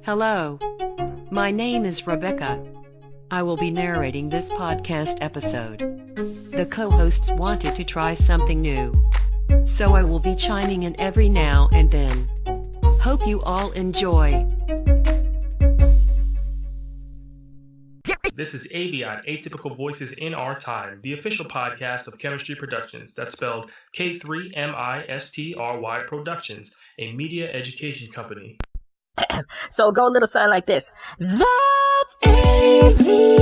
Hello. My name is Rebecca. I will be narrating this podcast episode. The co-hosts wanted to try something new, so I will be chiming in every now and then. Hope you all enjoy. This is AVIOT, Atypical Voices in Our Time, the official podcast of Chemistry Productions. That's spelled K3MISTRY Productions, a media education company. So go a little something like this. That's AVIOT.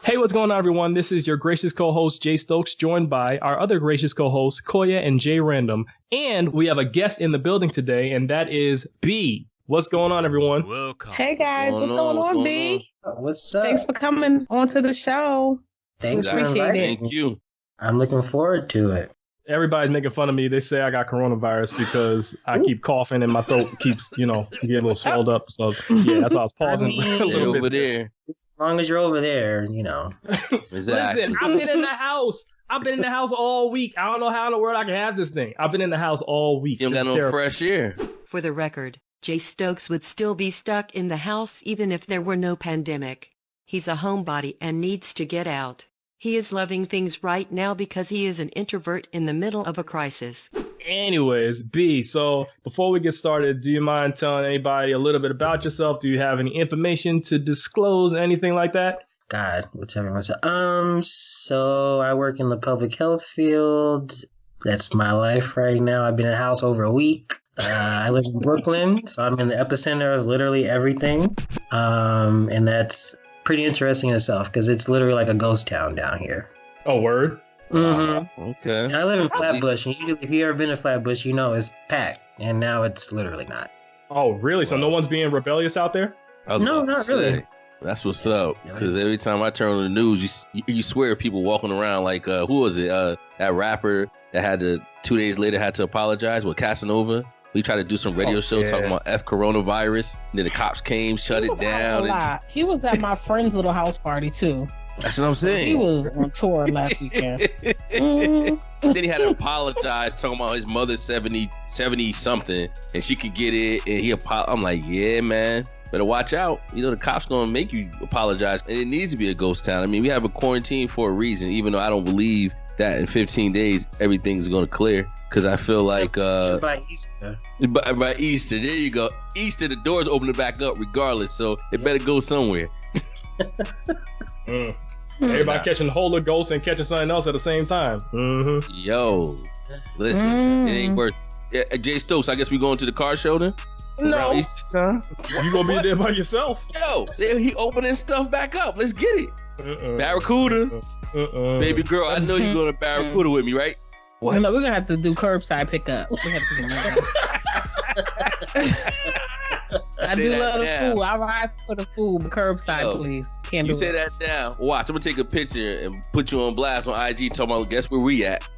Hey, what's going on, everyone? This is your gracious co-host, Jay Stokes, joined by our other gracious co-hosts, Koya and Jay Random. And we have a guest in the building today, and that is B. What's going on, everyone? Welcome. Hey guys, what's going on, B? What's up? Thanks for coming onto the show. Thanks for appreciate inviting it. me. Thank you. I'm looking forward to it. Everybody's making fun of me. They say I got coronavirus because I keep coughing and my throat keeps, getting a little swelled up. So, yeah, that's why I was pausing a They're little bit. over there. As long as you're over there, Exactly. Listen, I've been in the house. I've been in the house all week. I don't know how in the world I can have this thing. I've been in the house all week. You don't got It's no terrible. fresh air. For the record, Jay Stokes would still be stuck in the house even if there were no pandemic. He's a homebody and needs to get out. He is loving things right now because he is an introvert in the middle of a crisis. Anyways, B, so before we get started, do you mind telling anybody a little bit about yourself? Do you have any information to disclose, anything like that? God, whatever myself. So I work in the public health field. That's my life right now. I've been in the house over a week. I live in Brooklyn, so I'm in the epicenter of literally everything. And that's pretty interesting in itself because it's literally like a ghost town down here. Oh, word? Mm-hmm. Okay. I live in Flatbush, and usually if you've ever been to Flatbush, you know it's packed, and now it's literally not. Oh, really? So no one's being rebellious out there? I was No, about to not really. say, that's what's up. Because every time I turn on the news, you swear people walking around like, who was it? That rapper that had to, 2 days later, had to apologize with Casanova. We tried to do some radio show talking about coronavirus. And then the cops came, shut it down. He was at my friend's little house party too. That's what I'm saying. He was on tour last weekend. Mhm. Then he had to apologize, talking about his mother's 70 something, and she could get it. And I'm like, yeah, man, better watch out. The cops gonna make you apologize, and it needs to be a ghost town. I mean, we have a quarantine for a reason, even though I don't believe that in 15 days everything's gonna clear. Because I feel like by Easter. By Easter, there you go. Easter, the doors opening back up regardless, so it better go somewhere. Everybody catching the Holy Ghost and catching something else at the same time. Mm-hmm. Yo, listen, it ain't worth. Yeah, Jay Stokes, I guess we going to the car show then? No, Son? you gonna be there by yourself? Yo, he opening stuff back up. Let's get it. Barracuda. Baby girl, I know you're going to Barracuda with me, right? What? No, we're gonna have to do curbside pickup. We have to do I do love the food. I ride for the food, but curbside, please. Can't do You say that now. Watch, I'm gonna take a picture and put you on blast on IG talking about, guess where we at?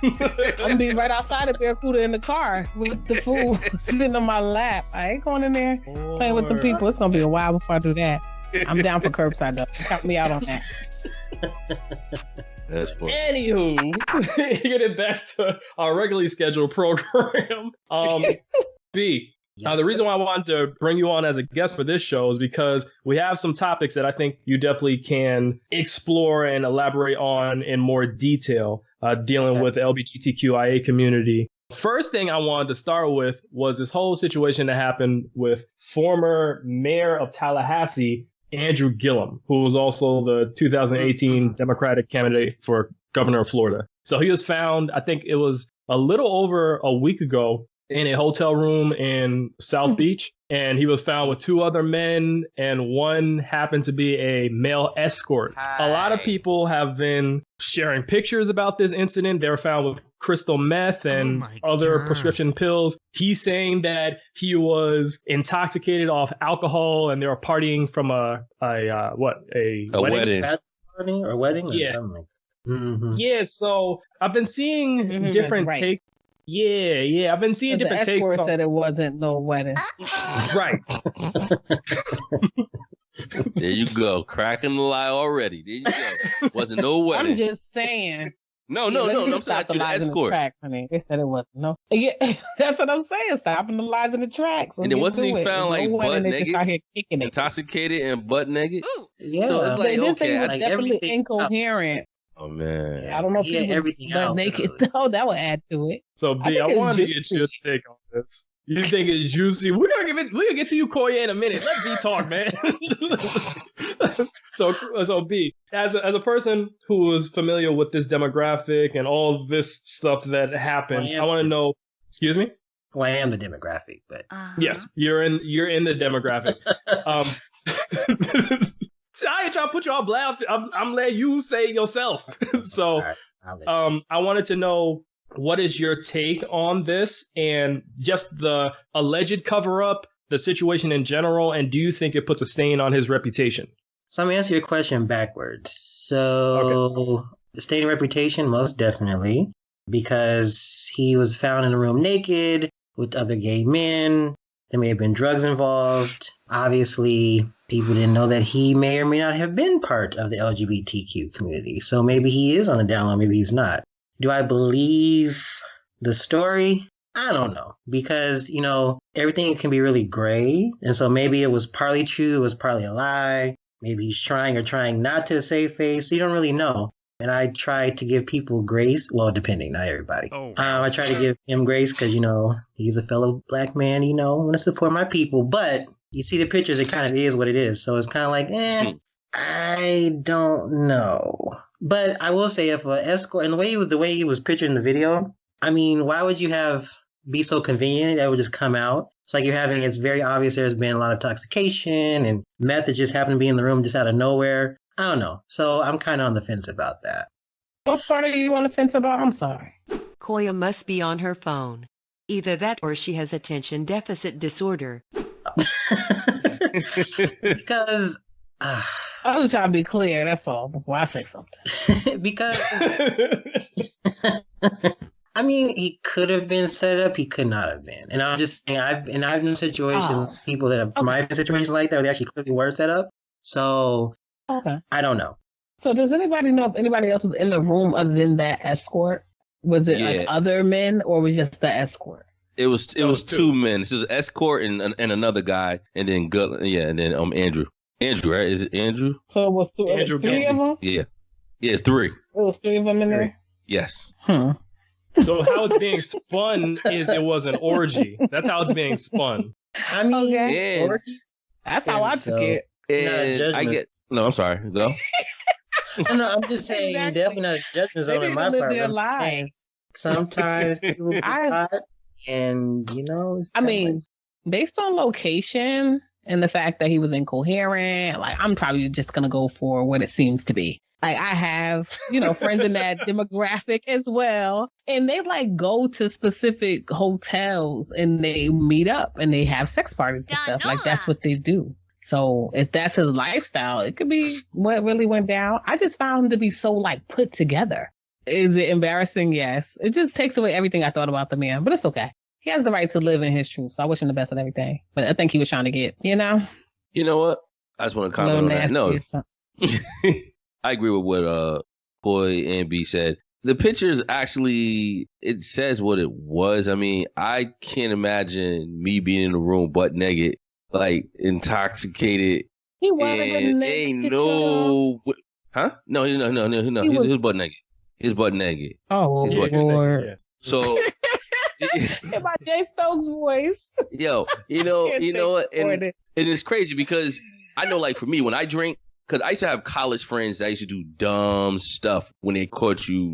I'm gonna be right outside of Barracuda in the car with the food sitting on my lap. I ain't going in there playing with the people. It's gonna be a while before I do that. I'm down for curbside though. Count me out on that. That's funny. Anywho, getting back to our regularly scheduled program. B. Now, the reason why I wanted to bring you on as a guest for this show is because we have some topics that I think you definitely can explore and elaborate on in more detail, dealing with the LGBTQIA community. First thing I wanted to start with was this whole situation that happened with former mayor of Tallahassee, Andrew Gillum, who was also the 2018 Democratic candidate for governor of Florida. So he was found, I think it was a little over a week ago, in a hotel room in South Beach. And he was found with two other men, and one happened to be a male escort. A lot of people have been sharing pictures about this incident. They were found with crystal meth and other prescription pills. He's saying that he was intoxicated off alcohol and they were partying from a wedding? Party or wedding? Yeah. Or something. Mm-hmm. Yeah, so I've been seeing different takes. Yeah. I've been seeing different takes. The escort said it wasn't no wedding. Right. There you go. Cracking the lie already. There you go. Wasn't no wedding. I'm just saying. No. I'm saying to the escort. Tracks, honey. They said it wasn't. No. Yeah, that's what I'm saying. Stopping the lies in the tracks. And then wasn't he found like butt naked, intoxicated and butt naked? Yeah. So it's like, okay, was definitely incoherent. Oh man. Yeah, I don't know if he was everything butt naked. Oh, that would add to it. So B, I wanted to get your take on this. You think it's juicy? We're gonna get to you, Koya, in a minute. Let B talk, man. So B, as a person who is familiar with this demographic and all this stuff that happens, I want to know. Excuse me. Well, I am the demographic, but yes, you're in the demographic. See, I ain't trying to put you on blast. I'm letting you say it yourself. So, right, I wanted to know, what is your take on this and just the alleged cover-up, the situation in general, and do you think it puts a stain on his reputation? So I'm going to answer your question backwards. So the stain of reputation, most definitely, because he was found in a room naked with other gay men. There may have been drugs involved. Obviously, people didn't know that he may or may not have been part of the LGBTQ community. So maybe he is on the down low, maybe he's not. Do I believe the story? I don't know, because, everything can be really gray. And so maybe it was partly true, it was partly a lie. Maybe he's trying not to save face. So you don't really know. And I try to give people grace. Well, depending, not everybody. I try to give him grace because, he's a fellow black man, I want to support my people. But you see the pictures, it kind of is what it is. So it's kind of like, I don't know. But I will say, if an escort, and the way he was pictured in the video, I mean, why would you be so convenient that would just come out? It's like it's very obvious there's been a lot of intoxication and meth that just happened to be in the room just out of nowhere. I don't know. So I'm kind of on the fence about that. What part are you on the fence about? I'm sorry. Koya must be on her phone. Either that or she has attention deficit disorder. Because... I was trying to be clear, that's all, before I say something. Because... I mean, he could have been set up. He could not have been. And I'm just saying, I've been in situations, people that have my situations like that, where they actually clearly were set up. So, I don't know. So does anybody know if anybody else was in the room other than that escort? Was it like other men, or was it just the escort? It was two men. This was escort and another guy, and then Andrew. Andrew, right? Is it Andrew? So it was three of them? Yeah, it's three. It was three of them in there? Yes. So how it's being spun is it was an orgy. That's how it's being spun. I mean, that's how I took it. I'm sorry. Go. No, I'm just saying, definitely not a judgment zone on my part. Sometimes people get hot, and I mean, based on location and the fact that he was incoherent, like, I'm probably just gonna go for what it seems to be. Like, I have, friends in that demographic as well. And they go to specific hotels and they meet up and they have sex parties and stuff. Like, that's what they do. So if that's his lifestyle, it could be what really went down. I just found him to be so put together. Is it embarrassing? Yes. It just takes away everything I thought about the man, but it's okay. He has the right to live in his truth. So I wish him the best of everything. But I think he was trying to get, You know what? I just want to comment on that. No. I agree with what Boy and B said. The pictures actually, it says what it was. I mean, I can't imagine me being in the room butt naked, intoxicated. He wasn't naked. Huh? No. He was butt naked. He's butt naked. Oh, Lord. So. In my Jay Stokes voice. Yo, what? And it's crazy because I know, for me, when I drink, because I used to have college friends that used to do dumb stuff when they caught you,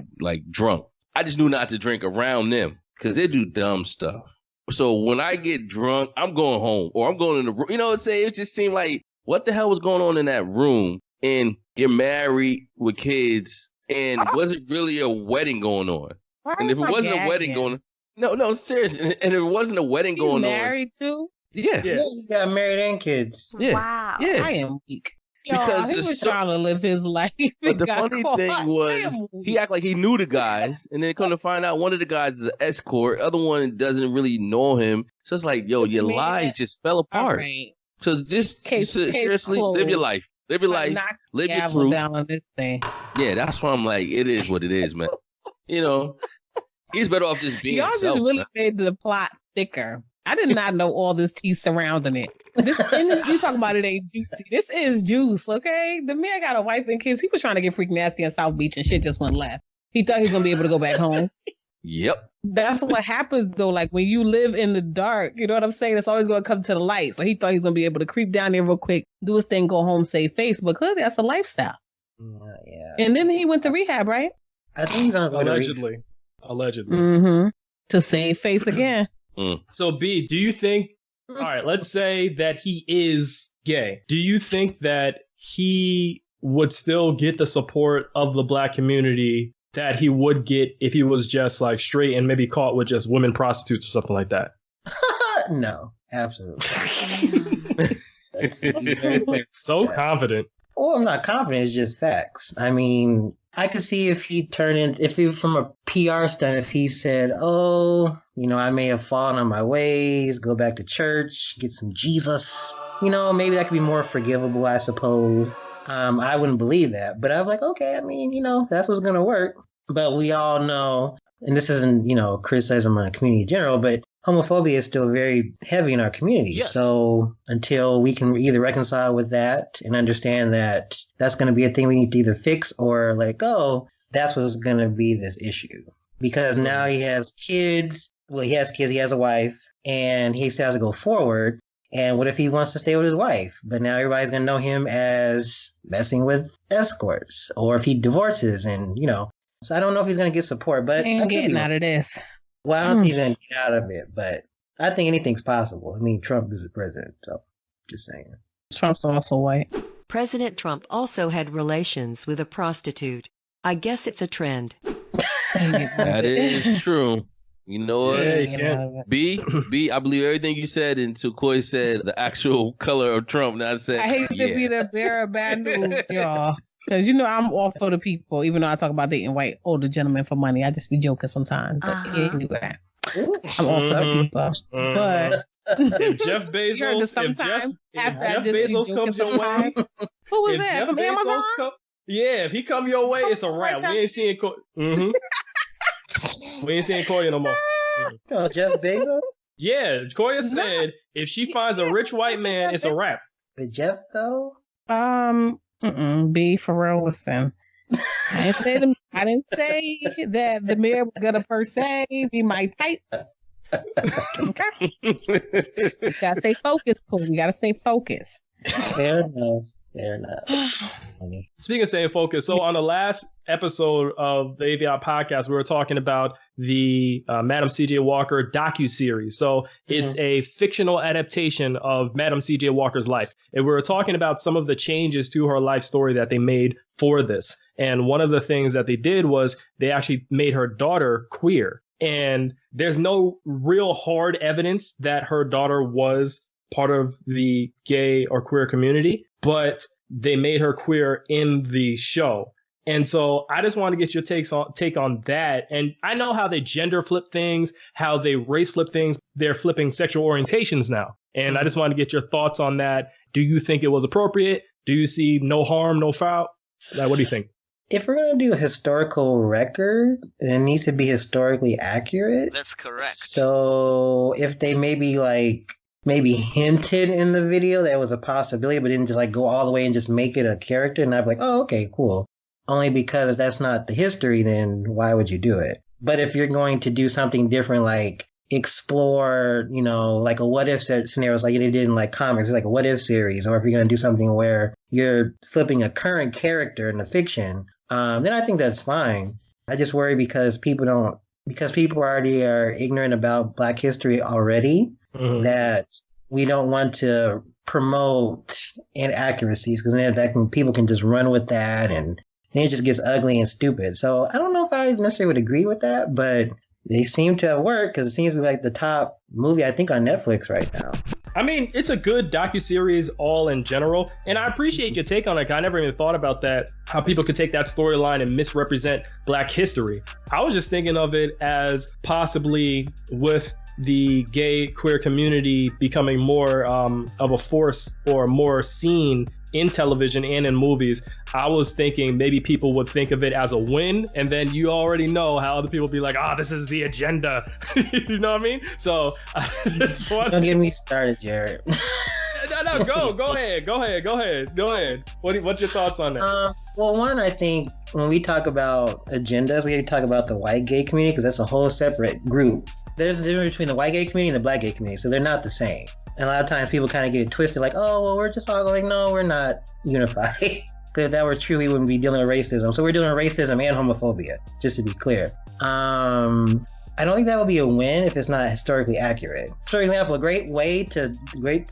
drunk. I just knew not to drink around them because they do dumb stuff. So when I get drunk, I'm going home or I'm going in the room. It just seemed like, what the hell was going on in that room? And you're married with kids and wasn't really a wedding going on. And if it wasn't a wedding going on, no, seriously. And if it wasn't a wedding going on. Married too? Yeah. You got married and kids. Yeah. Wow. Yeah. I am weak. Because he was trying to live his life. But the funny thing was, he acted like he knew the guys, and then come to find out one of the guys is an escort, other one doesn't really know him. So it's like, yo, your lives just fell apart. Right. So just seriously, live your life. Live your life. Live your truth. Down on this thing. Yeah, that's why I'm like, it is what it is, man. You know, he's better off just being Y'all himself. just really made the plot thicker. I did not know all this tea surrounding it. You talking about it ain't juicy. This is juice, okay? The man got a wife and kids. He was trying to get freak nasty in South Beach and shit just went left. He thought he was gonna be able to go back home. Yep. That's what happens though. Like when you live in the dark, you know what I'm saying? It's always gonna come to the light. So he thought he was gonna be able to creep down there real quick, do his thing, go home, save face. But clearly that's a lifestyle. Yeah. And then he went to rehab, right? I think he's on Allegedly. Mm-hmm. To save face again. So B, do you think, all right, let's say that he is gay. Do you think that he would still get the support of the black community that he would get if he was just like straight and maybe caught with just women prostitutes or something like that? No, absolutely. So confident. Well, I'm not confident. It's just facts. I mean, I could see if he from a PR stunt, if he said, oh, you know, I may have fallen on my ways, go back to church, get some Jesus, you know, maybe that could be more forgivable, I suppose. I wouldn't believe that, but I was like, okay, I mean, you know, that's what's going to work. But we all know, and this isn't, you know, criticism on the community in general, but homophobia is still very heavy in our community. Yes. So until we can either reconcile with that and understand that that's going to be a thing we need to either fix or let go, that's what's going to be this issue. Because now he has kids. Well, he has kids. He has a wife. And he still has to go forward. And what if he wants to stay with his wife? But now everybody's going to know him as messing with escorts. Or if he divorces and, you know. So I don't know if he's going to get support. But Ain't getting out of this. Well, I don't think he's going to get out of it, but I think anything's possible. I mean, Trump is the president, so just saying. Trump's also white. President Trump also had relations with a prostitute. I guess it's a trend. That is true. You know what? Yeah, you can't. B, I believe everything you said until Coy said the actual color of Trump. Now I said, I hate to be the bearer of bad news, y'all. Because, you know, I'm all for the people, even though I talk about dating white older gentlemen for money. I just be joking sometimes. But anyway, I'm all for the people. But if Jeff Bezos, you heard this if Jeff after I just be Bezos joking comes your way, sometimes. Who was if that? Jeff From Bezos Amazon? if he come your way, it's a wrap. We ain't seeing Coy. We ain't seeing Koya no more. Oh, Jeff Bezos? Yeah, Koya said if she finds a rich white man, it's a wrap. But Jeff, though? B, for real, listen. I didn't say that the mayor was gonna per se be my type. Okay. You gotta stay focused, Paul. You gotta stay focused. Fair enough. Speaking of staying focused, so on the last episode of the AVIOT podcast, we were talking about the Madam C.J. Walker docuseries. So it's a fictional adaptation of Madam C.J. Walker's life. And we were talking about some of the changes to her life story that they made for this. And one of the things that they did was they actually made her daughter queer. And there's no real hard evidence that her daughter was part of the gay or queer community, but they made her queer in the show. And so I just want to get your take on that. And I know how they gender flip things, how they race flip things. They're flipping sexual orientations now. And I just want to get your thoughts on that. Do you think it was appropriate? Do you see no harm, no foul? What do you think? If we're going to do a historical record, then it needs to be historically accurate. That's correct. So if they maybe hinted in the video that was a possibility, but didn't just like go all the way and just make it a character, and I'd be like, oh, okay, cool. Only because if that's not the history, then why would you do it? But if you're going to do something different, like explore, you know, like a what if scenarios like they did in like comics, like a what if series, or if you're going to do something where you're flipping a current character in the fiction, then I think that's fine. I just worry because people already are ignorant about Black history already, that we don't want to promote inaccuracies, because then people can just run with that, and then it just gets ugly and stupid. So I don't know if I necessarily would agree with that, but they seem to have worked because it seems to be like the top movie, I think, on Netflix right now. I mean, it's a good docuseries all in general, and I appreciate your take on it. I never even thought about that, how people could take that storyline and misrepresent Black history. I was just thinking of it as possibly with the gay queer community becoming more of a force or more seen in television and in movies, I was thinking maybe people would think of it as a win, and then you already know how other people be like, this is the agenda. You know what I mean? So don't get me started, Jared. No, go ahead. What's your thoughts on that? Well, one, I think when we talk about agendas, we talk about the white gay community because that's a whole separate group. There's a difference between the white gay community and the black gay community, so they're not the same. And a lot of times people kind of get it twisted, like, we're just all like, no, we're not unified. Because if that were true, we wouldn't be dealing with racism. So we're dealing with racism and homophobia, just to be clear. I don't think that would be a win if it's not historically accurate. For example, a great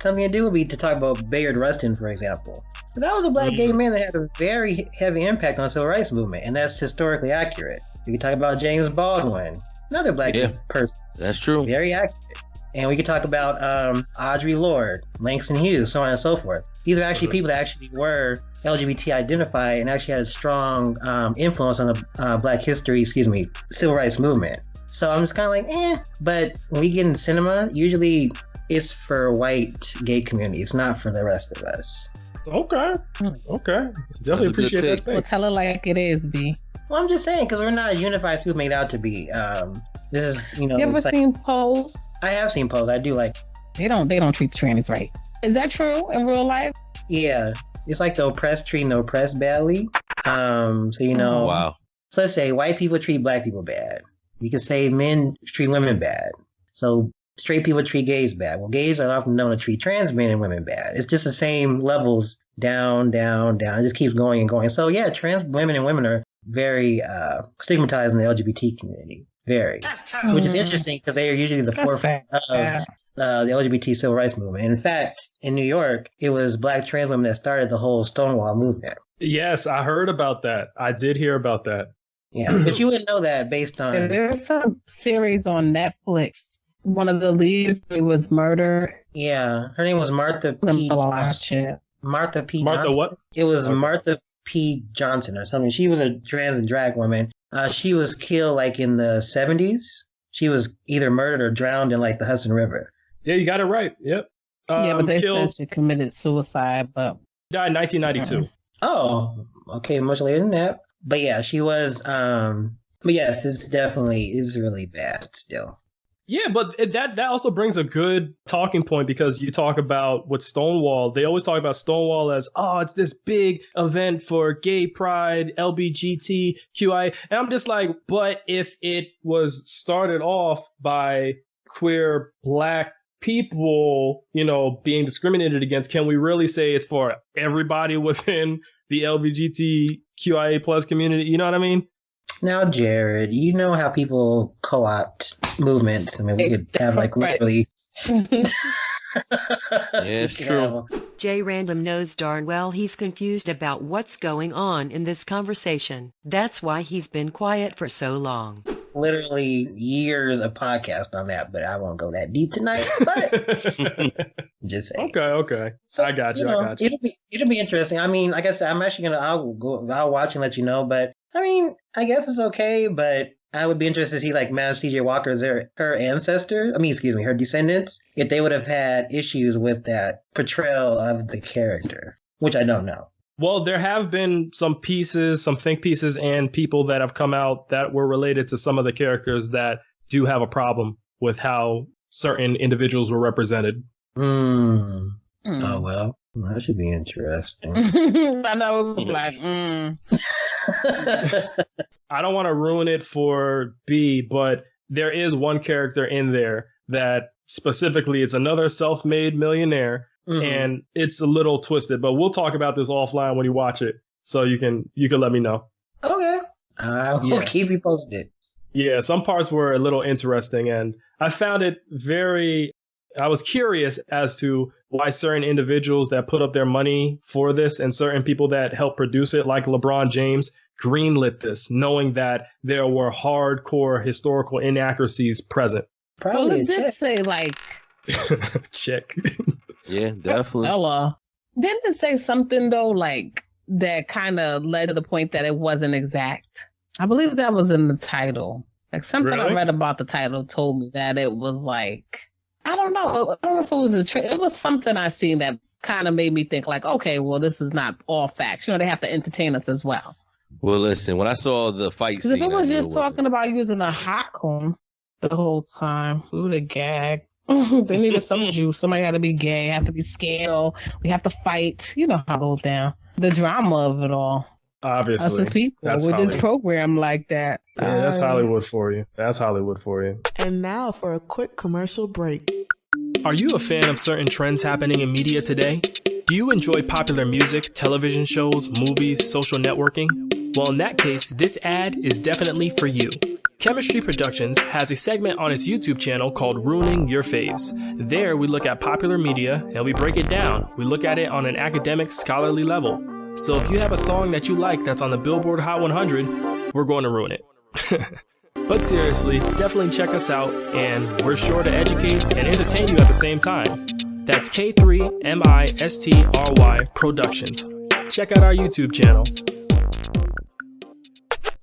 something to do would be to talk about Bayard Rustin, for example. That was a black gay man that had a very heavy impact on the civil rights movement, and that's historically accurate. You can talk about James Baldwin, another black person. That's true. Very accurate. And we could talk about Audre Lorde, Langston Hughes, so on and so forth. These are actually people that actually were LGBT identified and actually had a strong influence on the Black history, civil rights movement. So I'm just kind of like, But when we get in cinema, usually it's for white gay community. It's not for the rest of us. Okay. Definitely appreciate that. Well, tell it like it is, B. Well, I'm just saying, because we're not unified people made out to be. This is, You ever seen Pose? I have seen Pose. I do like. They don't treat the trannies right. Is that true in real life? Yeah. It's like the oppressed treating the oppressed badly. Wow. So let's say white people treat black people bad. You could say men treat women bad. So straight people treat gays bad. Well, gays are often known to treat trans men and women bad. It's just the same levels, down. It just keeps going and going. So yeah, trans women and women are very stigmatized in the LGBT community. Very. Which is interesting because they are usually the forefront of the LGBT civil rights movement. And in fact, in New York, it was black trans women that started the whole Stonewall movement. Yes, I heard about that. I did hear about that. Yeah, but you wouldn't know that based on... There's some series on Netflix. One of the leads was murdered. Yeah, her name was Martha P. Martha P. Martha Johnson. what? It was Martha P. Johnson or something. She was a trans and drag woman. She was killed like in the 70s. She was either murdered or drowned in like the Hudson River. Yeah, you got it right. Yep. But they said she committed suicide, but... Died in 1992. Oh, okay, much later than that. But yeah, she was, but yes, it's really bad still. Yeah, but that also brings a good talking point because you talk about with Stonewall, they always talk about Stonewall as, it's this big event for gay pride, LGBTQI. And I'm just like, but if it was started off by queer black people, being discriminated against, can we really say it's for everybody within the LGBTQIA plus community? You know what I mean? Now, Jared, you know how people co-opt movements. I mean, we could have like literally... Yeah, it's true. Jay Random knows darn well he's confused about what's going on in this conversation. That's why he's been quiet for so long. Literally years of podcast on that, but I won't go that deep tonight. But just saying. Okay. So, I got you. It'll be interesting. I mean, like I said, I'm actually I'll watch and let you know. But I mean, I guess it's okay. But I would be interested to see like Madam C.J. Walker's her ancestor. Her descendants, if they would have had issues with that portrayal of the character, which I don't know. Well, there have been some think pieces and people that have come out that were related to some of the characters that do have a problem with how certain individuals were represented. Oh, well, that should be interesting. I know. Like, I don't want to ruin it for B, but there is one character in there that specifically it's another self-made millionaire. Mm-hmm. And it's a little twisted, but we'll talk about this offline when you watch it, so you can let me know. Okay, I will keep you posted. Yeah, some parts were a little interesting, and I found it I was curious as to why certain individuals that put up their money for this and certain people that helped produce it, like LeBron James, greenlit this, knowing that there were hardcore historical inaccuracies present. Probably well, it did say like check. Yeah, definitely. Ella. Didn't it say something though, like that kind of led to the point that it wasn't exact? I believe that was in the title. Like something I read about the title told me that it was like, I don't know if it was it was something I seen that kind of made me think like, okay, well, this is not all facts. You know, they have to entertain us as well. Well, listen, when I saw the fight Because scene, if it was I knew just talking about using a hot comb the whole time, we would have gagged. They needed some juice. Somebody had to be gay, have to be scared. We have to fight. You know how it goes down. The drama of it all. Obviously. Us as people That's with Hollywood. this program like that. Yeah, that's Hollywood for you. That's Hollywood for you. And now for a quick commercial break. Are you a fan of certain trends happening in media today? Do you enjoy popular music, television shows, movies, social networking? Well, in that case, this ad is definitely for you. Chemistry Productions has a segment on its YouTube channel called Ruining Your Faves. There, we look at popular media and we break it down. We look at it on an academic, scholarly level. So if you have a song that you like that's on the Billboard Hot 100, we're going to ruin it. But seriously, definitely check us out, and we're sure to educate and entertain you at the same time. That's K3MISTRY Productions. Check out our YouTube channel.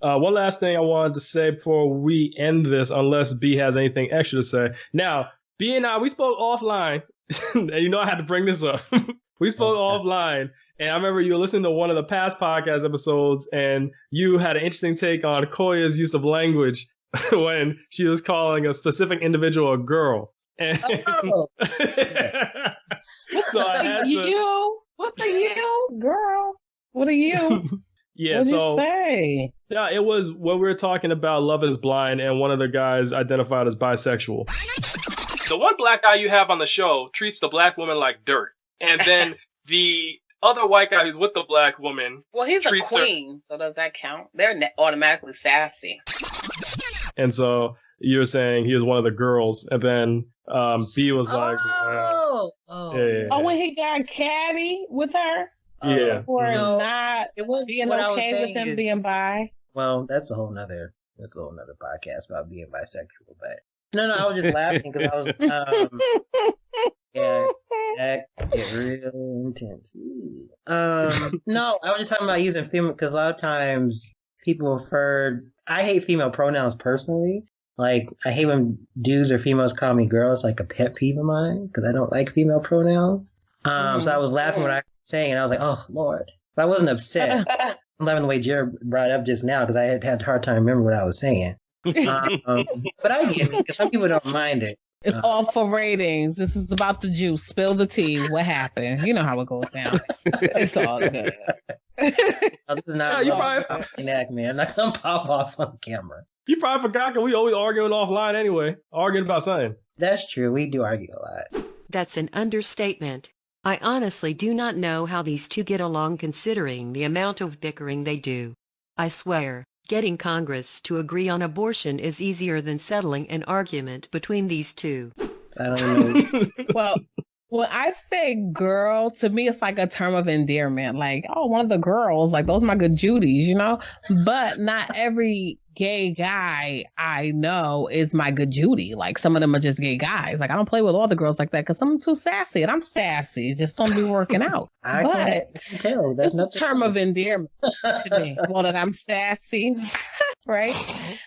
One last thing I wanted to say before we end this, unless B has anything extra to say. Now, B and I, we spoke offline, and you know I had to bring this up. We spoke offline, and I remember you were listening to one of the past podcast episodes, and you had an interesting take on Koya's use of language when she was calling a specific individual a girl. And Oh. so I had to, you? What are you, girl? What are you? yeah. What'd So you say? yeah, it was when we were talking about Love Is Blind, and one of the guys identified as bisexual. The one black guy you have on the show treats the black woman like dirt, and then the other white guy who's with the black woman. Well, he's a treats her- queen, so does that count? They're automatically sassy. And so you were saying he was one of the girls, and then B was like, yeah. Oh, when he got catty with her? Yeah. For No, not it was being what I was okay with saying him is- being bi? Well, that's a whole nother podcast about being bisexual. But no, I was just laughing because I was yeah, that get real intense. No, I was just talking about using female because a lot of times people refer. I hate female pronouns personally. Like I hate when dudes or females call me girls. Like a pet peeve of mine because I don't like female pronouns. So I was laughing when I was saying, and I was like, "Oh Lord!" But I wasn't upset. I'm loving the way Jared brought it up just now because I had a hard time remembering what I was saying. But I get it because some people don't mind it. It's all for ratings. This is about the juice. Spill the tea. What happened? You know how it goes down. It's all good. No, this is not Yeah, you enactment. I'm not gonna pop off on camera. You probably forgot because we always arguing offline anyway, arguing about something. That's true. We do argue a lot. That's an understatement. I honestly do not know how these two get along considering the amount of bickering they do. I swear, getting Congress to agree on abortion is easier than settling an argument between these two. I don't even know. Well, when I say girl, to me, it's like a term of endearment. Like, oh, one of the girls, like those are my good Judies, you know? But not every gay guy I know is my good Judy. Like some of them are just gay guys. Like I don't play with all the girls like that because some are too sassy and I'm sassy. It just don't be working out. I But can't tell. That's it's a term of endearment to me. Well, that I'm sassy, right?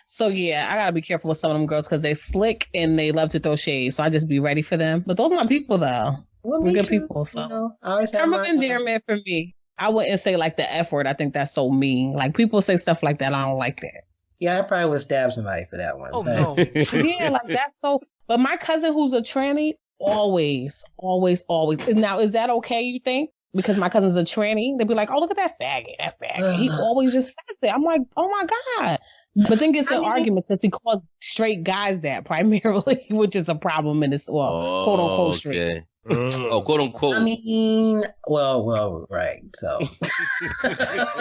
So yeah, I gotta be careful with some of them girls because they slick and they love to throw shade. So I just be ready for them. But those are my people though. Well, We're me good too. people. So You know, I always have term of my- endearment for me. I wouldn't say like the F word. I think that's so mean. Like people say stuff like that. I don't like that. Yeah, I probably would stab somebody for that one. Oh, but- no. Yeah, like that's so. But my cousin who's a tranny always. Now, is that okay, you think? Because my cousin's a tranny, they'd be like, "Oh, look at that faggot! He always just says it." I'm like, "Oh my god!" But then gets in arguments because he calls straight guys that primarily, which is a problem in this, quote unquote straight. Okay. Oh, quote unquote. I mean, well, right. So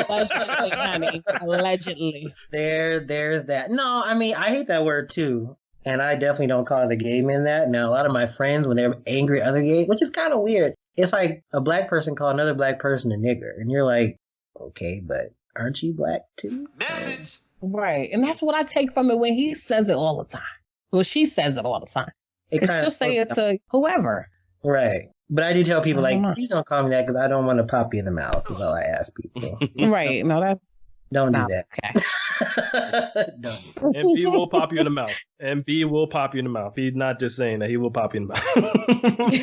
Allegedly, honey. Allegedly. there's that. No, I mean, I hate that word too. And I definitely don't call the gay men that. Now, a lot of my friends, when they're angry at other gay, which is kind of weird, it's like a black person call another black person a nigger. And you're like, okay, but aren't you black too? Right. And that's what I take from it when he says it all the time. Well, she says it all the time. It It's kinda- just say it to whoever. Right. But I do tell people, I don't know. like, please don't call me that because I don't want to pop you in the mouth, is all I ask people. Right. No, that's Don't do not that. okay. Don't do And B will pop you in the mouth. And B will pop you in the mouth. He's not just saying that, he will pop you in the mouth.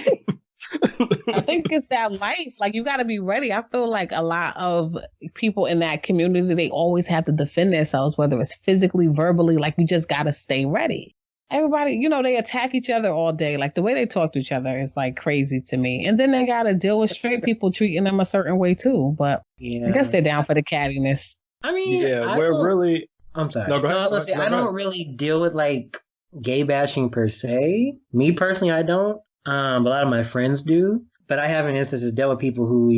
I think it's that life. Like, you got to be ready. I feel like a lot of people in that community, they always have to defend themselves, whether it's physically, verbally. Like, you just got to stay ready. Everybody, they attack each other all day. Like, the way they talk to each other is like crazy to me. And then they got to deal with straight people treating them a certain way too. But I guess they're down for the cattiness. I mean, I'm sorry. No, go ahead. No, I don't really deal with like gay bashing per se. Me personally, I don't. A lot of my friends do. But I have in instances dealt with people who,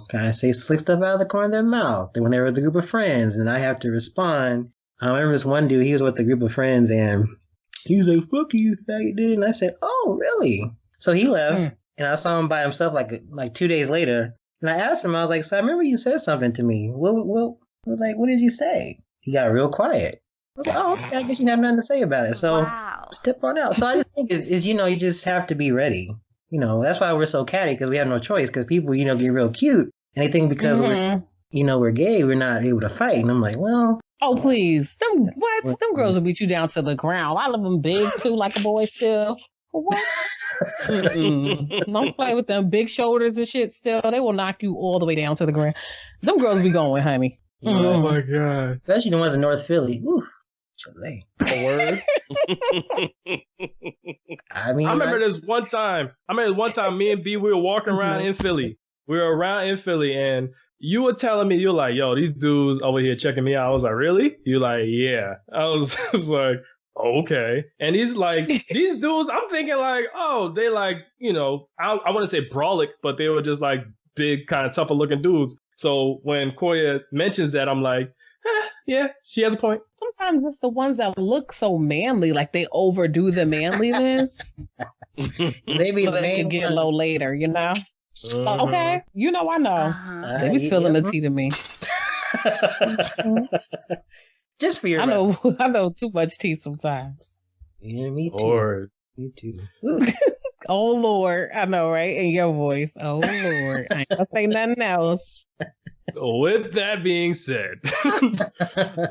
kind of say slick stuff out of the corner of their mouth when they were with a group of friends, and I have to respond. I remember this one dude, he was with a group of friends, and he was like, "Fuck you, faggot dude." And I said, "Oh, really?" So he left, and I saw him by himself like 2 days later. And I asked him, I was like, "So I remember you said something to me. What did you say?" He got real quiet. I was like, "Oh, okay, I guess you have nothing to say about it." So step on out. So I just think you just have to be ready. That's why we're so catty, because we have no choice, because people, get real cute. And they think because we're gay, we're not able to fight. And I'm like, well. Oh, please. Them girls will beat you down to the ground. A lot of them big, too, like a boy still. What? Don't play with them big shoulders and shit still. They will knock you all the way down to the ground. Them girls be going, honey. Oh, my God. Especially the ones in North Philly. Ooh. A word. I remember this one time. Me and B, we were walking around in Philly. We were around in Philly, and you were telling me, you're like, "Yo, these dudes over here checking me out." I was like, "Really?" You're like, "Yeah." I was like, "Okay." And these dudes, I'm thinking like, oh, they like, I wouldn't say brolic, but they were just like big, kind of tougher looking dudes. So when Koya mentions that, I'm like, yeah, she has a point. Sometimes it's the ones that look so manly, like they overdo the manliness. Maybe so they can get low later, Okay, I know. They be spilling the tea to me. Just for your I know too much tea sometimes. Yeah, me too. Lord. Me too. Oh Lord, I know, right? In your voice. Oh Lord, I ain't gonna say nothing else. With that being said,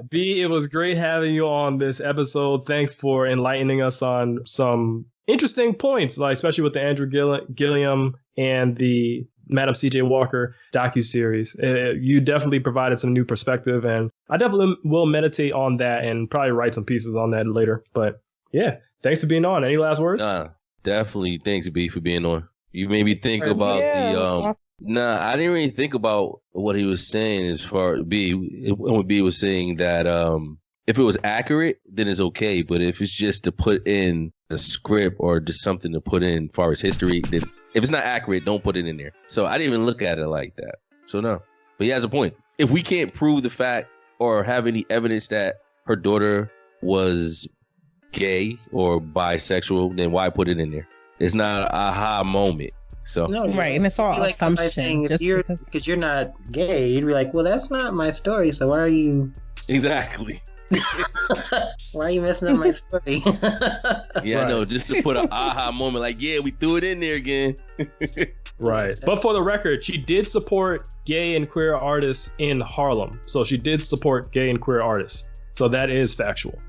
B, it was great having you on this episode. Thanks for enlightening us on some interesting points, like especially with the Andrew Gilliam and the Madam C.J. Walker docuseries. You definitely provided some new perspective, and I definitely will meditate on that and probably write some pieces on that later. But yeah, thanks for being on. Any last words? Definitely. Thanks, B, for being on. You made me think about I didn't really think about what he was saying as far as when B was saying that if it was accurate, then it's okay. But if it's just to put in the script or just something to put in as far as history, then if it's not accurate, don't put it in there. So I didn't even look at it like that. So no. But he has a point. If we can't prove the fact or have any evidence that her daughter was gay or bisexual, then why put it in there? It's not an aha moment. So right, and it's all like assumption. Because you're not gay, you'd be like, well, that's not my story. So why are you? Exactly. Why are you messing up my story? Yeah, right. No, just to put an aha moment, like, yeah, we threw it in there again. Right. But for the record, she did support gay and queer artists in Harlem. So she did support gay and queer artists. So that is factual.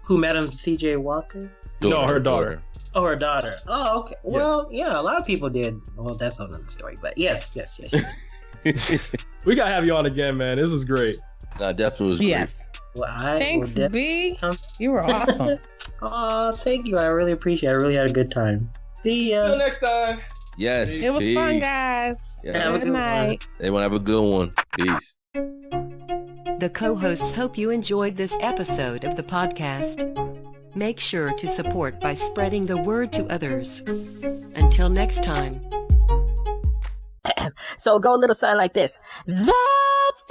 Who, Madam C.J. Walker? No, her daughter. Oh, her daughter. Oh, okay. Well, yeah, a lot of people did. Well, that's another story. But yes. We got to have you on again, man. This was great. Definitely was great. Yes. Well, thanks, B. You were awesome. Oh, thank you. I really appreciate it. I really had a good time. See ya. Till next time. Yes. It was fun, guys. Yeah. Have a good night. Everyone have a good one. Peace. The co-hosts hope you enjoyed this episode of the podcast. Make sure to support by spreading the word to others. Until next time. So go a little something like this. That's